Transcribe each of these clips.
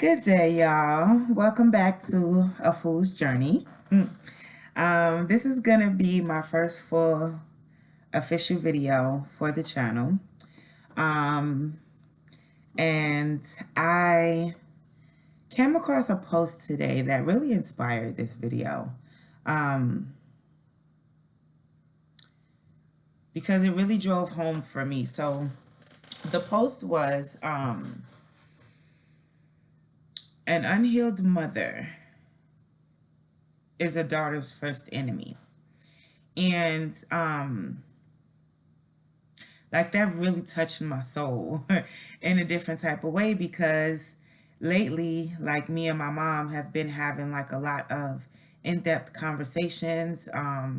Good day, y'all. Welcome back to A Fool's Journey. This is gonna be my first full official video for the channel. Um, and I came across a post today that really inspired this video. Because it really drove home for me. So the post was an unhealed mother is a daughter's first enemy. And like that really touched my soul in a different type of way, because lately, like, me and my mom have been having like a lot of in-depth conversations. I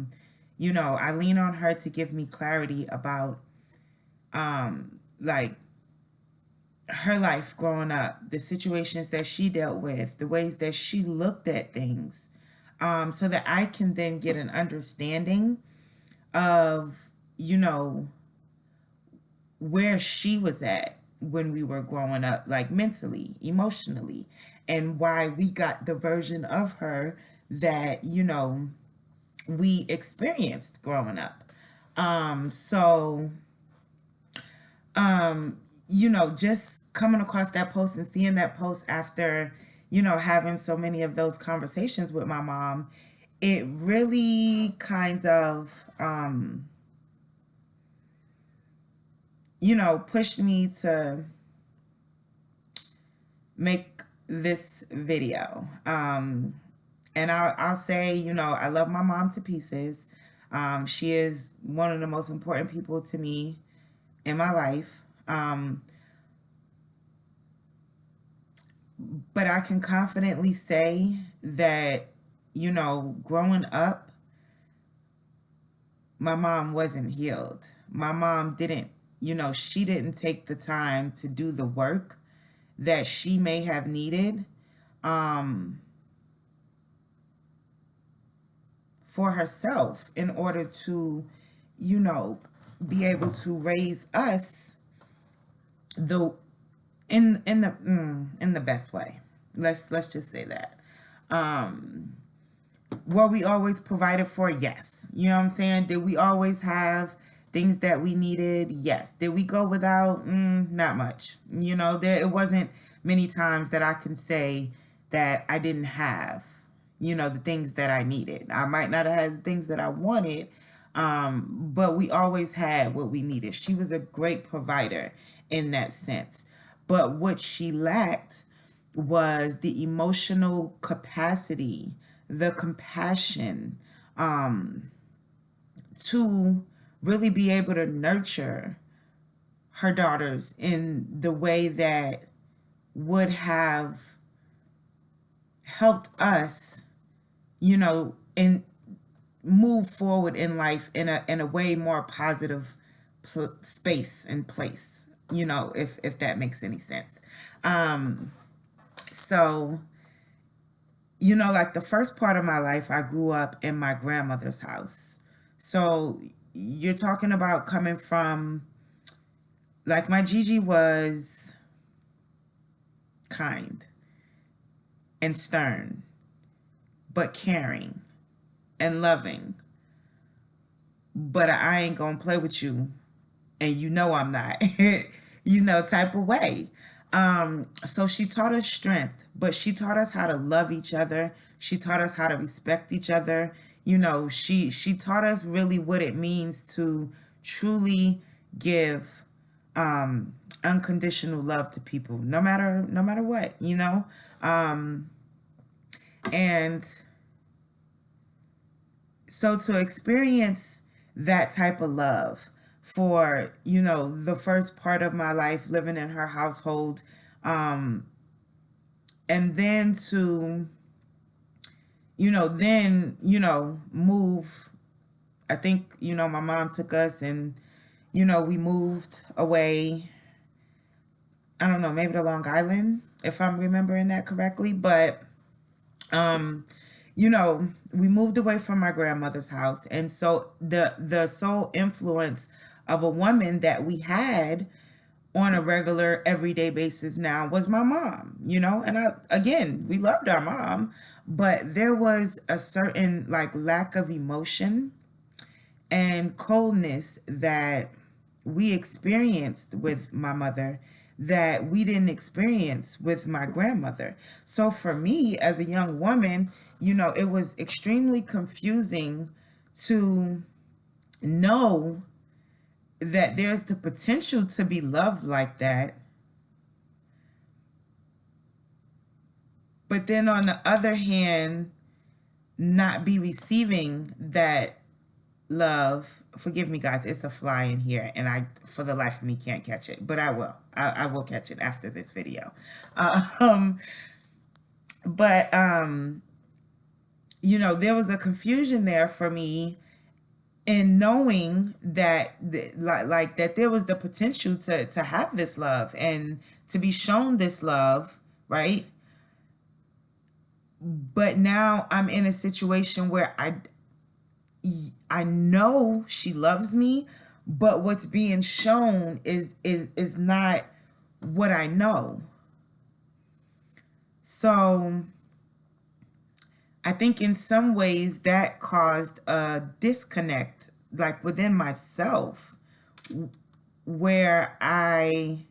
lean on her to give me clarity about like her life growing up, the situations that she dealt with, the ways that she looked at things, so that I can then get an understanding of, where she was at when we were growing up, like mentally, emotionally, and why we got the version of her that, we experienced growing up. Just coming across that post and seeing that post after, having so many of those conversations with my mom, it really kind of, pushed me to make this video. And I'll say, I love my mom to pieces. She is one of the most important people to me in my life. But I can confidently say that, growing up, my mom wasn't healed. My mom didn't, she didn't take the time to do the work that she may have needed for herself in order to, be able to raise us the in the best way. Let's just say that. Were we always provided for? Yes. You know what I'm saying? Did we always have things that we needed? Yes. Did we go without? Not much. It wasn't many times that I can say that I didn't have, the things that I needed. I might not have had the things that I wanted, but we always had what we needed. She was a great provider in that sense. But what she lacked was the emotional capacity, the compassion, to really be able to nurture her daughters in the way that would have helped us, and move forward in life in a way more positive space and place, if that makes any sense. So, like the first part of my life, I grew up in my grandmother's house. So you're talking about coming from, like, my Gigi was kind and stern, but caring and loving. But I ain't gonna play with you, and I'm not, type of way. So she taught us strength, but she taught us how to love each other. She taught us how to respect each other. She taught us really what it means to truly give unconditional love to people, no matter what, and so to experience that type of love for, the first part of my life living in her household, and then to, move. I think, my mom took us and, we moved away. I don't know, maybe to Long Island, if I'm remembering that correctly. But, we moved away from my grandmother's house. And so the sole influence of a woman that we had on a regular everyday basis now was my mom, and again, we loved our mom, but there was a certain like lack of emotion and coldness that we experienced with my mother that we didn't experience with my grandmother. So for me as a young woman, it was extremely confusing to know that there's the potential to be loved like that. But then on the other hand, not be receiving that love. Forgive me, guys, it's a fly in here, and I, for the life of me, can't catch it, but I will. I will catch it after this video. Um, but there was a confusion there for me in knowing that like that there was the potential to have this love and to be shown this love, right? But now I'm in a situation where I know she loves me, but what's being shown is not what I know. So I think in some ways that caused a disconnect, like within myself, where I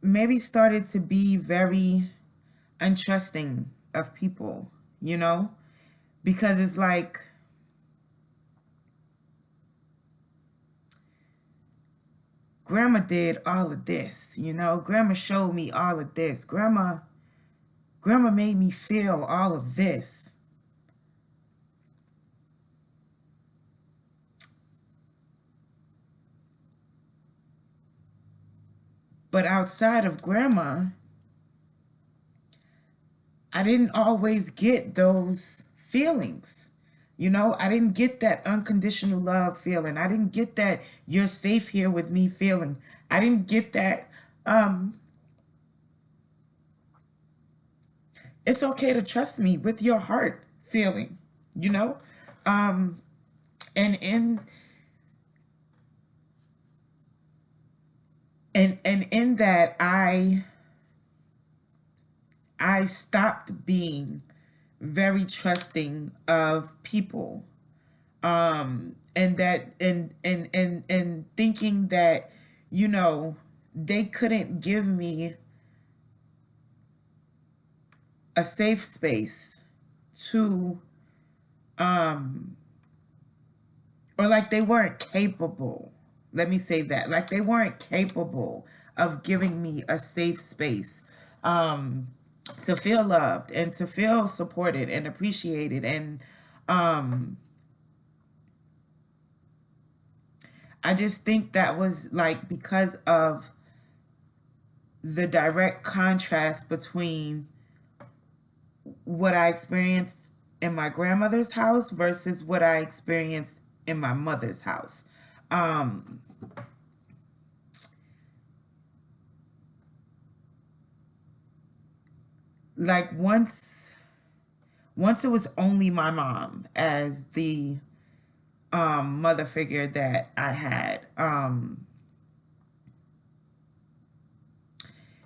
maybe started to be very untrusting of people, because it's like grandma did all of this, grandma showed me all of this, grandma made me feel all of this. But outside of grandma, I didn't always get those feelings. I didn't get that unconditional love feeling. I didn't get that you're safe here with me feeling. I didn't get that it's okay to trust me with your heart feeling, and in that I stopped being very trusting of people, and that and thinking that they couldn't give me a safe space to or like they weren't capable, let me say that, like they weren't capable of giving me a safe space to feel loved and to feel supported and appreciated. And I just think that was like because of the direct contrast between what I experienced in my grandmother's house versus what I experienced in my mother's house. Like once it was only my mom as the mother figure that I had.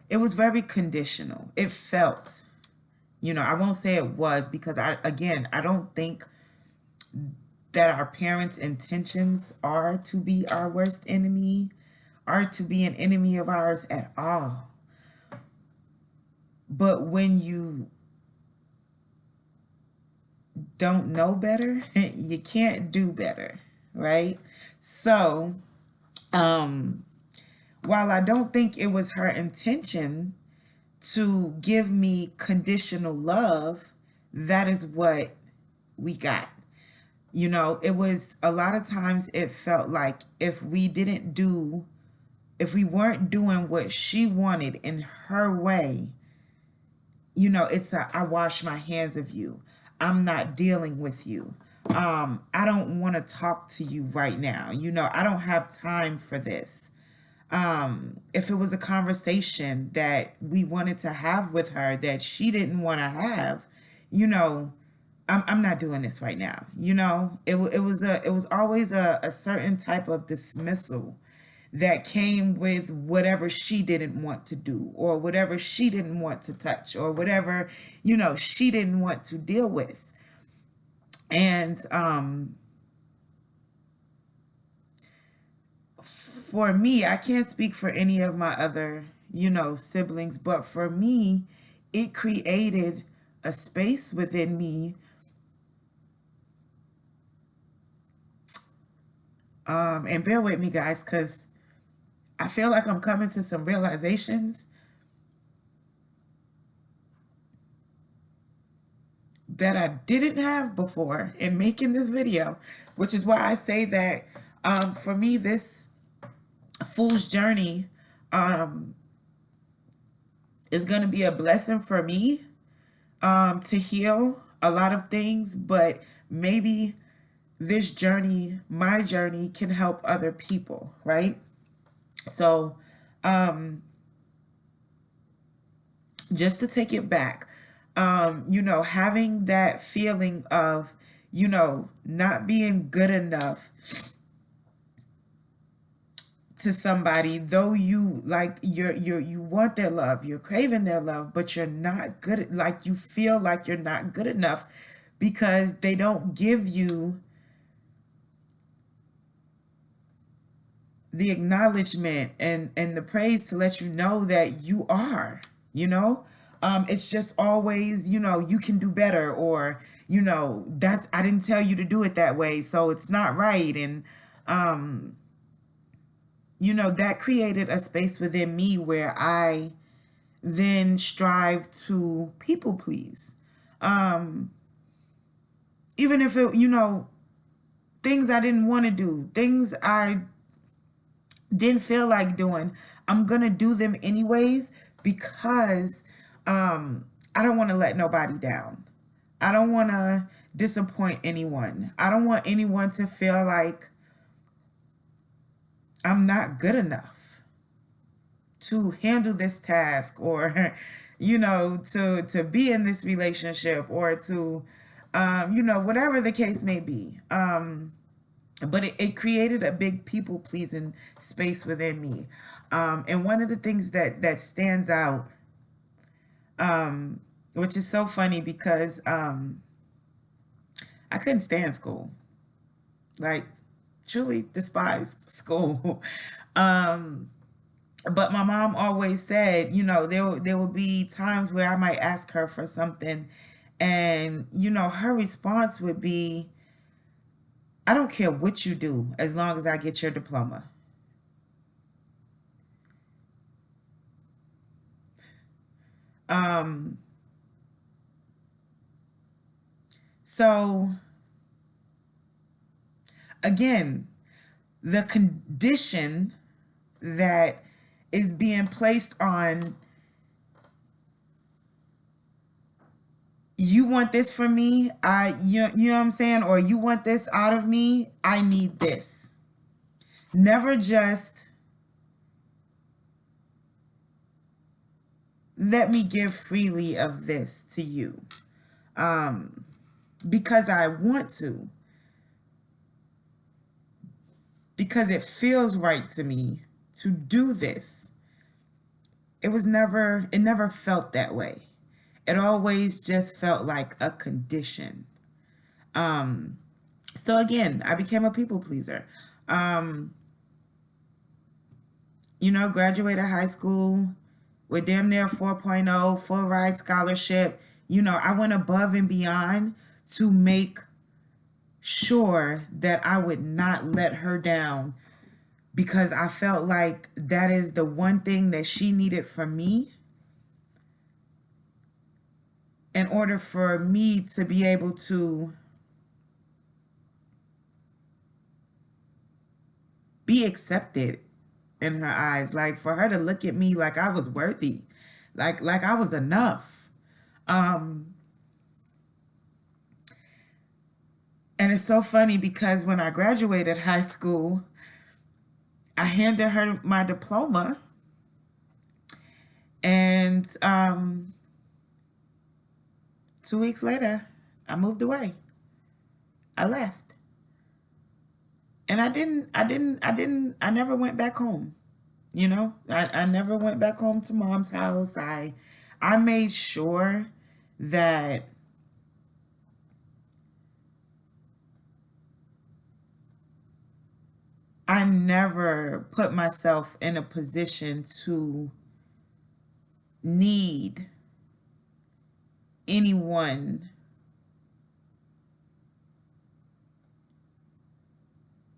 It was very conditional. It felt, I won't say it was, because I don't think that our parents' intentions are to be our worst enemy, are to be an enemy of ours at all. But when you don't know better, you can't do better, right? So, while I don't think it was her intention to give me conditional love, that is what we got. It was a lot of times it felt like if we weren't doing what she wanted in her way, it's I wash my hands of you. I'm not dealing with you. I don't want to talk to you right now. I don't have time for this. If it was a conversation that we wanted to have with her that she didn't want to have, I'm not doing this right now. It was always a certain type of dismissal that came with whatever she didn't want to do, or whatever she didn't want to touch, or whatever, she didn't want to deal with. And for me, I can't speak for any of my other, siblings, but for me, it created a space within me. And bear with me, guys, because I feel like I'm coming to some realizations that I didn't have before in making this video, which is why I say that for me, this fool's journey is going to be a blessing for me to heal a lot of things, but maybe this journey, my journey, can help other people, right? So, just to take it back, having that feeling of, not being good enough to somebody, though you want their love, you're craving their love, but you're not good, like you feel like you're not good enough because they don't give you the acknowledgement and the praise to let you know that you are, it's just always, you can do better, or, that's, I didn't tell you to do it that way, so it's not right. And that created a space within me where I then strive to people please. Even if it, things I didn't want to do, things I didn't feel like doing, I'm going to do them anyways because I don't want to let nobody down. I don't want to disappoint anyone. I don't want anyone to feel like I'm not good enough to handle this task, or to be in this relationship, or to whatever the case may be. But it created a big people pleasing space within me. And one of the things that stands out, which is so funny because I couldn't stand school, like truly despised school. But my mom always said, there will be times where I might ask her for something, and her response would be, I don't care what you do as long as I get your diploma. So again, the condition that is being placed on, you want this from me, you know what I'm saying, or you want this out of me, I need this. Never just let me give freely of this to you because I want to, because it feels right to me to do this. It never felt that way. It always just felt like a condition. So again, I became a people pleaser. Graduated high school with damn near 4.0, full ride scholarship. I went above and beyond to make sure that I would not let her down, because I felt like that is the one thing that she needed from me in order for me to be able to be accepted in her eyes, like for her to look at me like I was worthy, like I was enough. And it's so funny because when I graduated high school, I handed her my diploma, and 2 weeks later, I moved away. I left. And I never went back home. I never went back home to mom's house. I made sure that I never put myself in a position to need anyone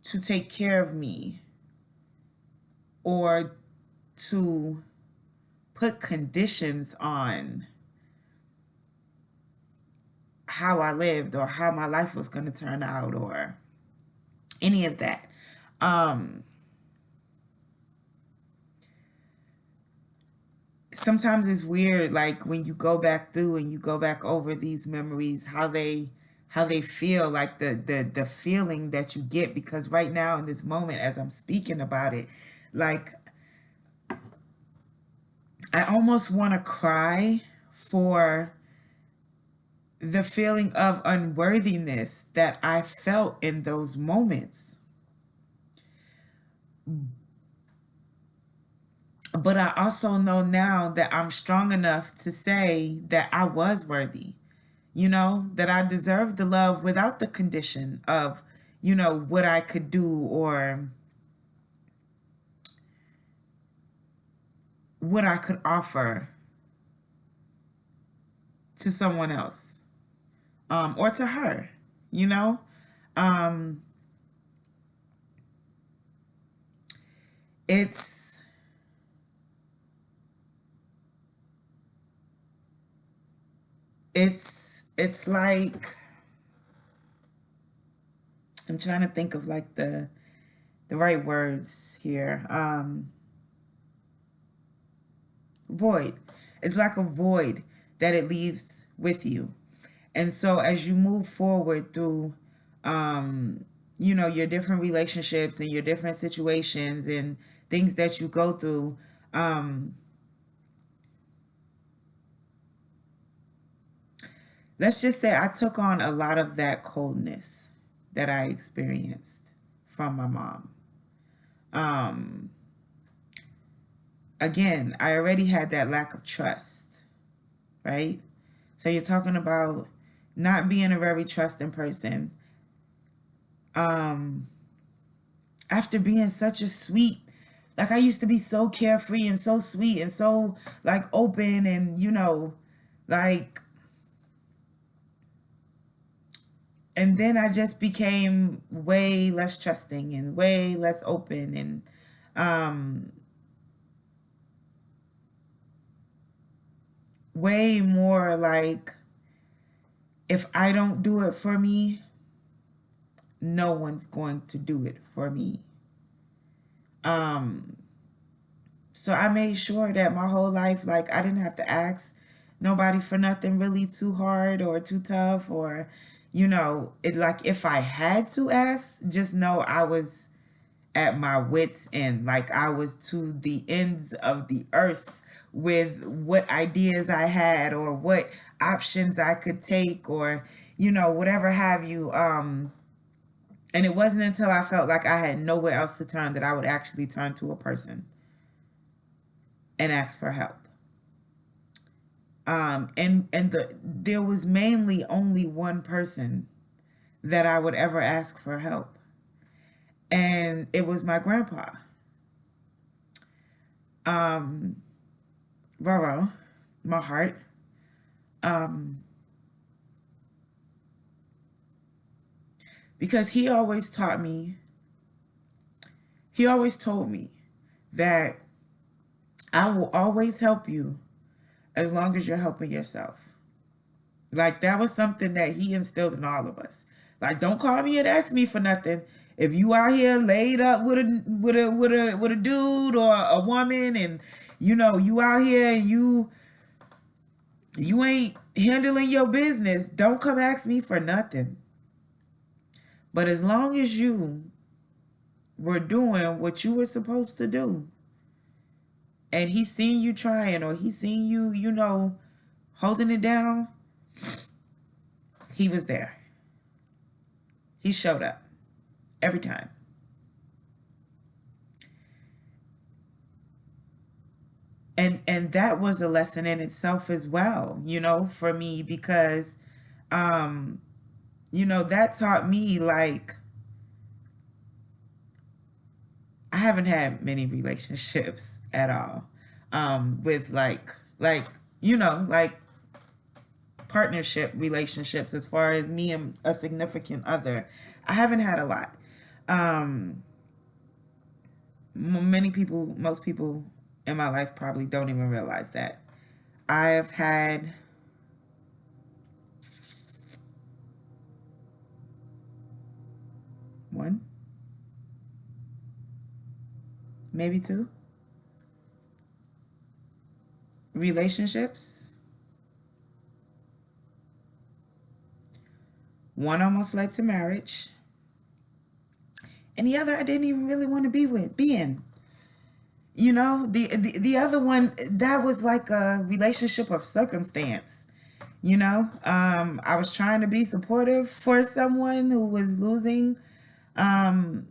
to take care of me or to put conditions on how I lived or how my life was going to turn out or any of that. Um, Sometimes it's weird, like when you go back through and you go back over these memories, how they feel, like the feeling that you get, because right now in this moment as I'm speaking about it, like I almost want to cry for the feeling of unworthiness that I felt in those moments. But I also know now that I'm strong enough to say that I was worthy, that I deserved the love without the condition of, what I could do or what I could offer to someone else, or to her, you know? Um, it's, it's like, I'm trying to think of like the right words here. Void. It's like a void that it leaves with you. And so as you move forward through, your different relationships and your different situations and things that you go through, let's just say I took on a lot of that coldness that I experienced from my mom. Um, Again, I already had that lack of trust, right? So you're talking about not being a very trusting person. Um, After being such a sweet, like I used to be so carefree and so sweet and so like open and like, and then I just became way less trusting and way less open and um way more like, if I don't do it for me, no one's going to do it for me. Um, so I made sure that my whole life, like I didn't have to ask nobody for nothing really too hard or too tough or, it, like if I had to ask, just know I was at my wits end. Like I was to the ends of the earth with what ideas I had or what options I could take or, whatever have you. And it wasn't until I felt like I had nowhere else to turn that I would actually turn to a person and ask for help. And there was mainly only one person that I would ever ask for help, and it was my grandpa, um, Roro, my heart. Um, because he always told me that I will always help you as long as you're helping yourself. Like that was something that he instilled in all of us. Like, don't call me and ask me for nothing. If you out here laid up with a dude or a woman, and you out here and you ain't handling your business, don't come ask me for nothing. But as long as you were doing what you were supposed to do, and he seen you trying or he seen you, holding it down, He was there. He showed up every time. And that was a lesson in itself as well, for me, because um that taught me, like, I haven't had many relationships at all, with like like partnership relationships, as far as me and a significant other. I haven't had a lot. um most people in my life probably don't even realize that I have had one, maybe two relationships. One almost led to marriage, and the other I didn't even really want to be in. The other one, that was like a relationship of circumstance. I was trying to be supportive for someone who was losing, um,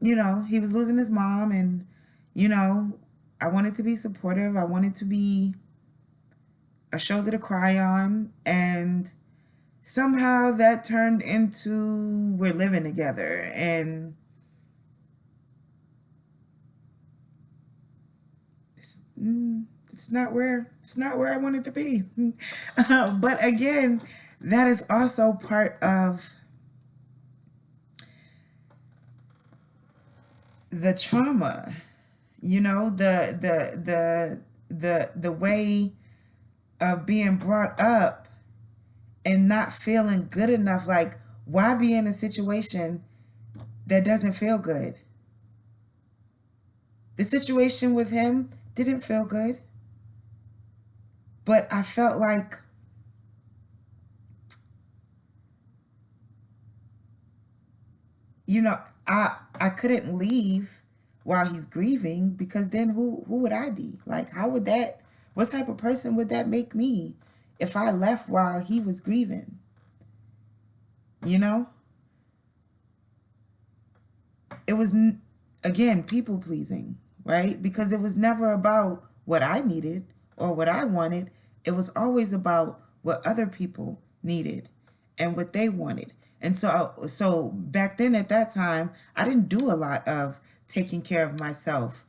he was losing his mom, and you know, I wanted to be supportive. I wanted to be a shoulder to cry on, and somehow that turned into we're living together, and it's not where I wanted to be. But again, that is also part of the trauma. The way of being brought up and not feeling good enough. Like, why be in a situation that doesn't feel good? The situation with him didn't feel good, but I felt like, you know, I couldn't leave while he's grieving, because then who would I be? Like, how would that, what type of person would that make me if I left while he was grieving? You know? It was, again, people pleasing, right? Because it was never about what I needed or what I wanted. It was always about what other people needed and what they wanted. And so back then, at that time, I didn't do a lot of taking care of myself,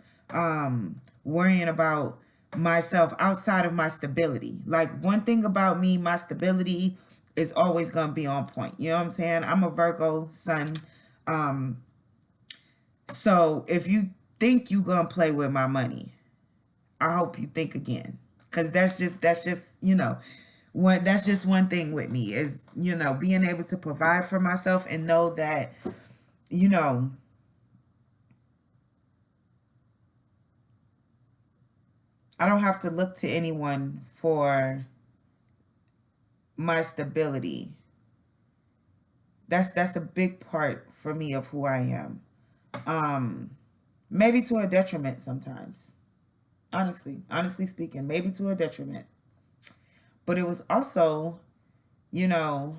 worrying about myself outside of my stability. Like, one thing about me, my stability is always going to be on point. You know what I'm saying? I'm a Virgo sun. So if you think you gonna play with my money, I hope you think again. Cause that's just one, that's just one thing with me, is being able to provide for myself and know that you know I don't have to look to anyone for my stability. That's a big part for me of who I am. Um, Maybe to a detriment sometimes. Honestly speaking, maybe to a detriment. But it was also, you know,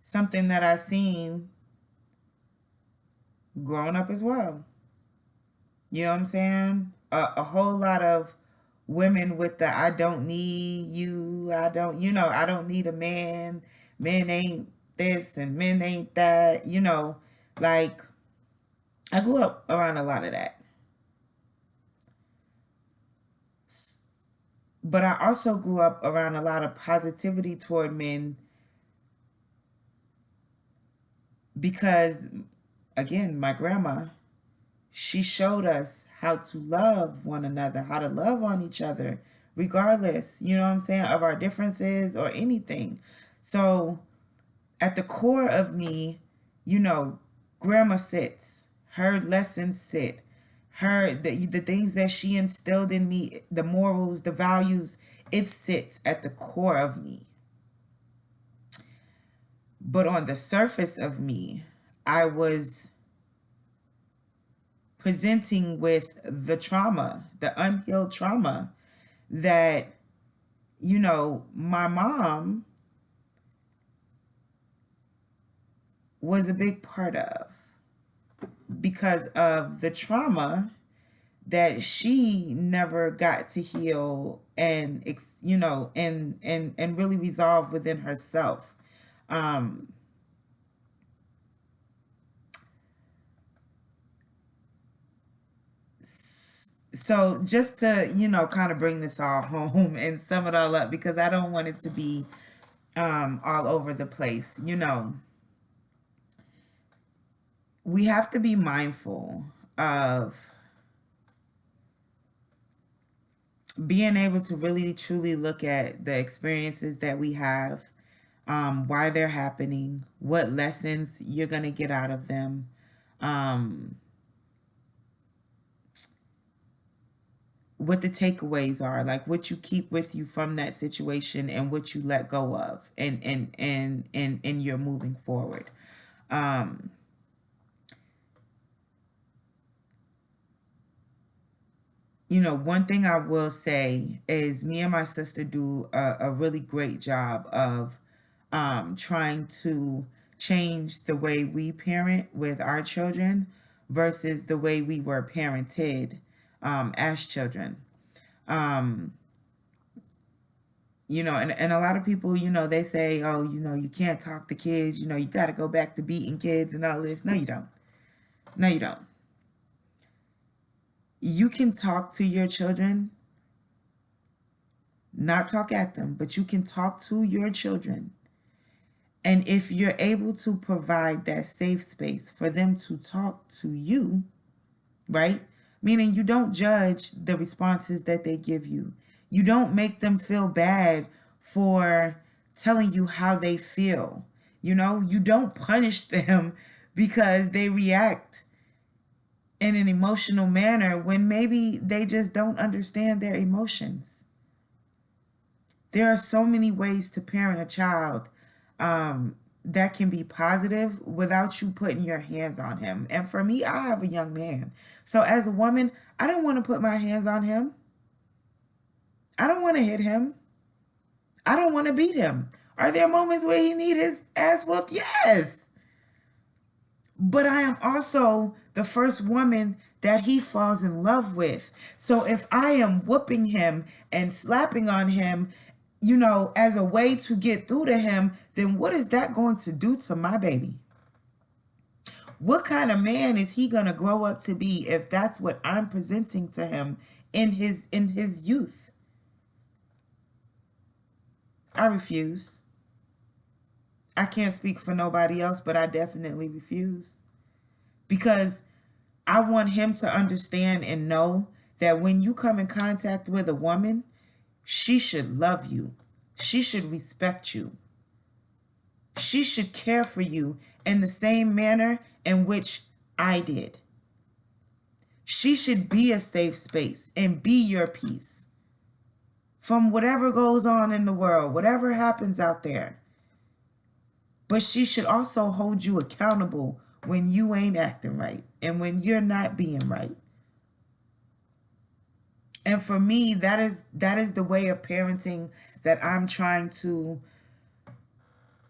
something that I seen growing up as well. You know what I'm saying? A whole lot of women with the I don't need you, I don't need a man, men ain't this and men ain't that, like, I grew up around a lot of that. But I also grew up around a lot of positivity toward men, because, again, my grandma, she showed us how to love one another, how to love on each other, regardless, you know what I'm saying, of our differences or anything. So at the core of me, you know, grandma sits, her lessons sit, the things that she instilled in me, the morals, the values, it sits at the core of me. But on the surface of me, I was presenting with the trauma, the unhealed trauma that, my mom was a big part of, because of the trauma that she never got to heal and and really resolve within herself. um so just to kind of bring this all home and sum it all up, because I don't want it to be all over the place. We have to be mindful of being able to really truly look at the experiences that we have, why they're happening, what lessons you're going to get out of them, um, what the takeaways are, like what you keep with you from that situation and what you let go of, and you're moving forward. Um, one thing I will say is me and my sister do a really great job of trying to change the way we parent with our children versus the way we were parented as children. Um, and a lot of people, they say, oh, you can't talk to kids, you got to go back to beating kids and all this. No, you don't. No, you don't. You can talk to your children, not talk at them, but you can talk to your children. And if you're able to provide that safe space for them to talk to you, right? Meaning you don't judge the responses that they give you. You don't make them feel bad for telling you how they feel. You don't punish them because they react in an emotional manner when maybe they just don't understand their emotions. There are so many ways to parent a child that can be positive without you putting your hands on him. And for me, I have a young man. So as a woman, I don't want to put my hands on him. I don't want to hit him. I don't want to beat him. Are there moments where he needs his ass whooped? Yes. But I am also the first woman that he falls in love with. So if I am whooping him and slapping on him, as a way to get through to him, then what is that going to do to my baby? What kind of man is he going to grow up to be if that's what I'm presenting to him in his youth? I refuse. I can't speak for nobody else, but I definitely refuse. Because I want him to understand and know that when you come in contact with a woman, she should love you. She should respect you. She should care for you in the same manner in which I did. She should be a safe space and be your peace from whatever goes on in the world, whatever happens out there. But she should also hold you accountable when you ain't acting right and when you're not being right. And for me, that is the way of parenting that I'm trying to,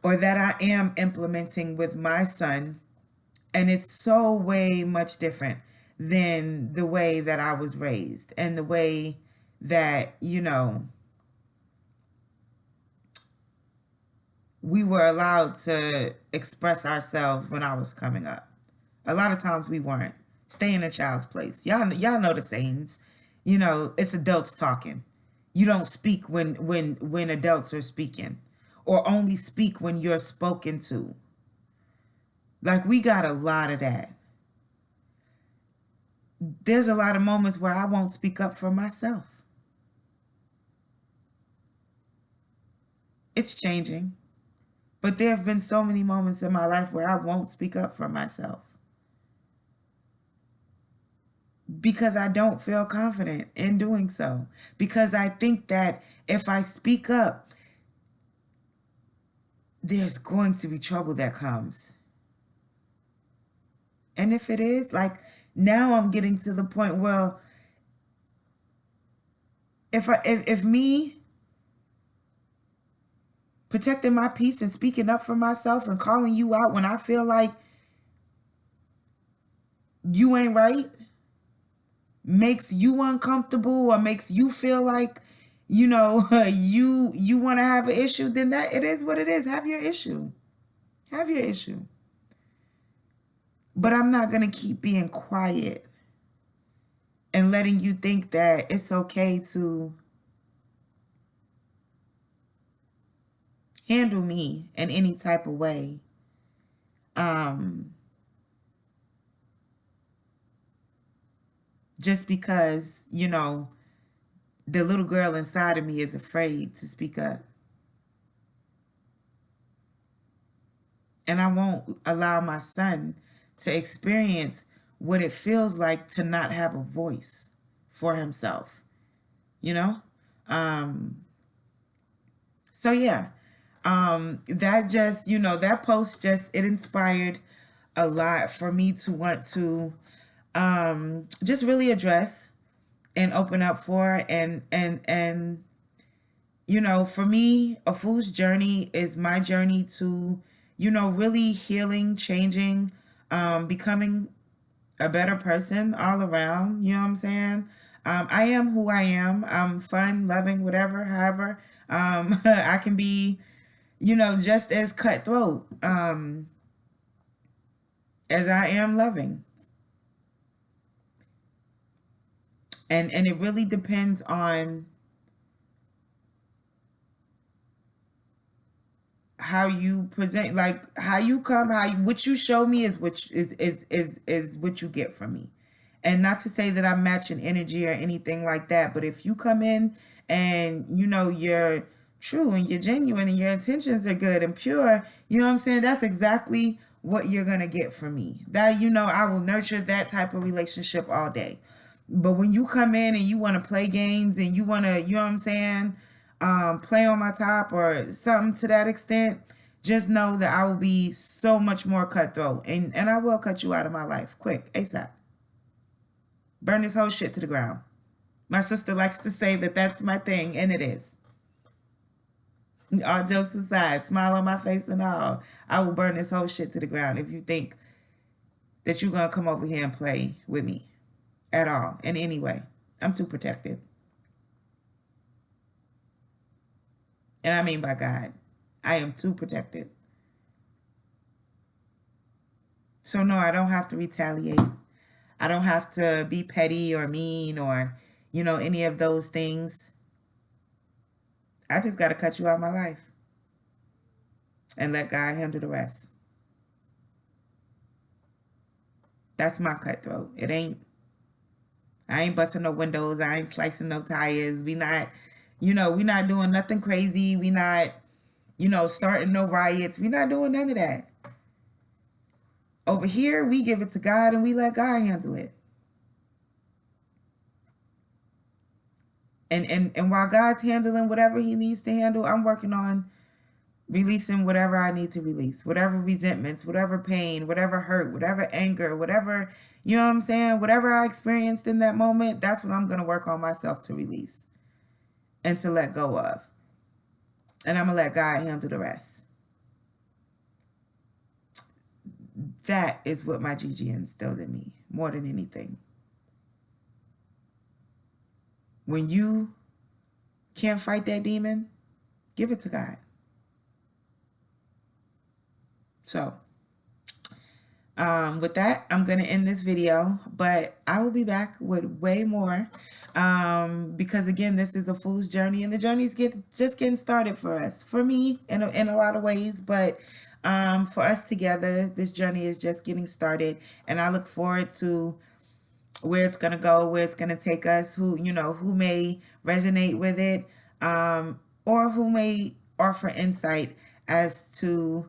or that I am implementing with my son. And it's so way much different than the way that I was raised and the way that, we were allowed to express ourselves when I was coming up. A lot of times we weren't. Stay in a child's place. Y'all know the sayings. It's adults talking. You don't speak when adults are speaking, or only speak when you're spoken to. Like, we got a lot of that. There's a lot of moments where I won't speak up for myself. It's changing. But there have been so many moments in my life where I won't speak up for myself. Because I don't feel confident in doing so. Because I think that if I speak up, there's going to be trouble that comes. And if it is, like, now I'm getting to the point where if me protecting my peace and speaking up for myself and calling you out when I feel like you ain't right, makes you uncomfortable or makes you feel like, you want to have an issue, then that it is what it is. Have your issue. Have your issue. But I'm not going to keep being quiet and letting you think that it's okay to handle me in any type of way. Just because, the little girl inside of me is afraid to speak up. And I won't allow my son to experience what it feels like to not have a voice for himself, you know? So yeah, that just, that post just, it inspired a lot for me to want to just really address and open up for. And for me, A Fool's Journey is my journey to, really healing, changing, becoming a better person all around. You know what I'm saying? I am who I am. I'm fun, loving, whatever, however. I can be, just as cutthroat as I am loving. And it really depends on how you present, like how you come, what you show me is is what you get from me. And not to say that I'm matching energy or anything like that, but if you come in and you're true and you're genuine and your intentions are good and pure, you know what I'm saying, that's exactly what you're gonna get from me. That, I will nurture that type of relationship all day. But when you come in and you want to play games and you want to, you know what I'm saying, play on my top or something to that extent, just know that I will be so much more cutthroat. And I will cut you out of my life quick, ASAP. Burn this whole shit to the ground. My sister likes to say that that's my thing, and it is. All jokes aside, smile on my face and all, I will burn this whole shit to the ground if you think that you're going to come over here and play with me at all, in any way. I'm too protected. And I mean by God, I am too protected. So no, I don't have to retaliate. I don't have to be petty or mean or, any of those things. I just got to cut you out of my life and let God handle the rest. That's my cutthroat. I ain't busting no windows. I ain't slicing no tires. We not doing nothing crazy. We not, starting no riots. We not doing none of that. Over here, we give it to God and we let God handle it. And while God's handling whatever he needs to handle, I'm working on releasing whatever I need to release. Whatever resentments, whatever pain, whatever hurt, whatever anger, whatever, you know what I'm saying? Whatever I experienced in that moment, that's what I'm going to work on myself to release and to let go of. And I'm going to let God handle the rest. That is what my Gigi instilled in me more than anything. When you can't fight that demon, give it to God. So, with that, I'm going to end this video, but I will be back with way more, because again, this is a fool's journey, and the journey's just getting started for us, for me in a lot of ways, but for us together, this journey is just getting started, and I look forward to where it's going to go, where it's going to take us, who may resonate with it, or who may offer insight as to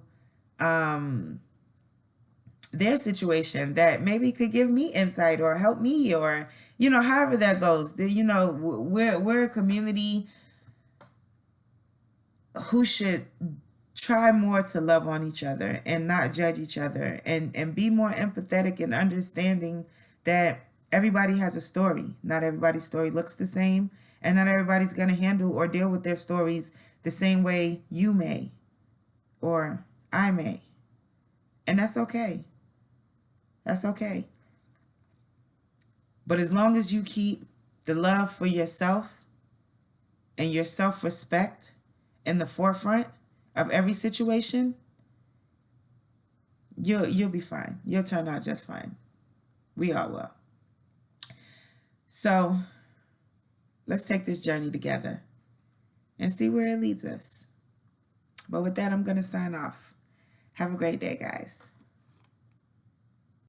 their situation that maybe could give me insight or help me, or however that goes. We're a community who should try more to love on each other and not judge each other, and be more empathetic and understanding that everybody has a story. Not everybody's story looks the same, and not everybody's going to handle or deal with their stories the same way you may. or I may. And that's okay. That's okay. But as long as you keep the love for yourself and your self-respect in the forefront of every situation, you'll be fine. You'll turn out just fine. We all will. So let's take this journey together and see where it leads us. But with that, I'm going to sign off. Have a great day, guys.